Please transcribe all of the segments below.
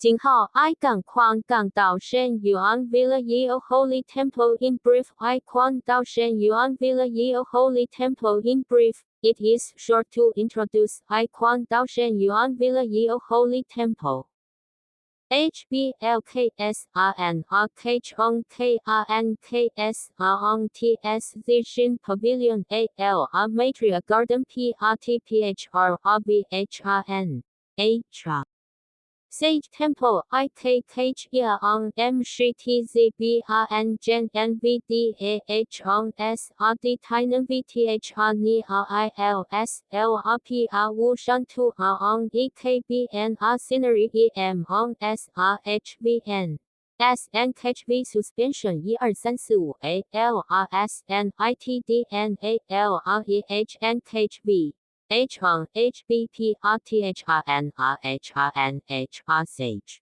井号 I 杠框杠到 Shen Yuan Villa Yeo Holy Temple in brief I 框到 Shen Yuan Villa Yeo Holy Temple in brief. It is short to introduce I 框到 Shen Yuan Villa Yeo Holy Temple. HBLKSRNRKHONKRNKSRONTS Zishin Pavilion AL Matria Garden PRTPHROBHRN H. Sage Temple IKKHEA on MSHTZBRN Gen NVDAH on SRD Tainan VTHR NIRILS LRPR Wu Shantu R on EKBNR Scenery EM on SRHVN SNKHV Suspension 12345 ALRSN ITDN ALREHNKHV H on HBPRTHRNRHRNHR Sage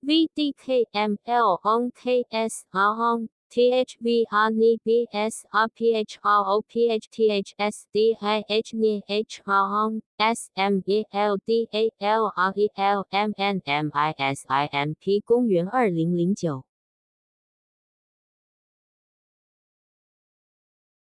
VDKML on KSR on THVRNBSRPHROPHTHSDIH on SMELDALRELMNMISIMP 公元2009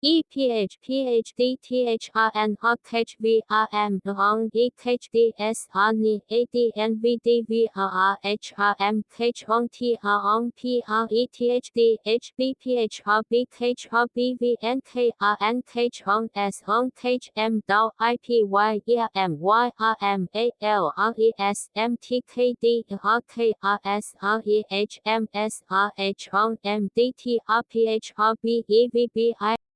EPHPHDTHRNRKHVRM on EKHDSRNI ADNVDVRRHRMKH on TR on PRETHDHBPHRBKHRBVNKRNKH on S on KHM DAO IPYEMYRMALRESMTKDRKRSREHMSRH on MDTRPHRBEVBI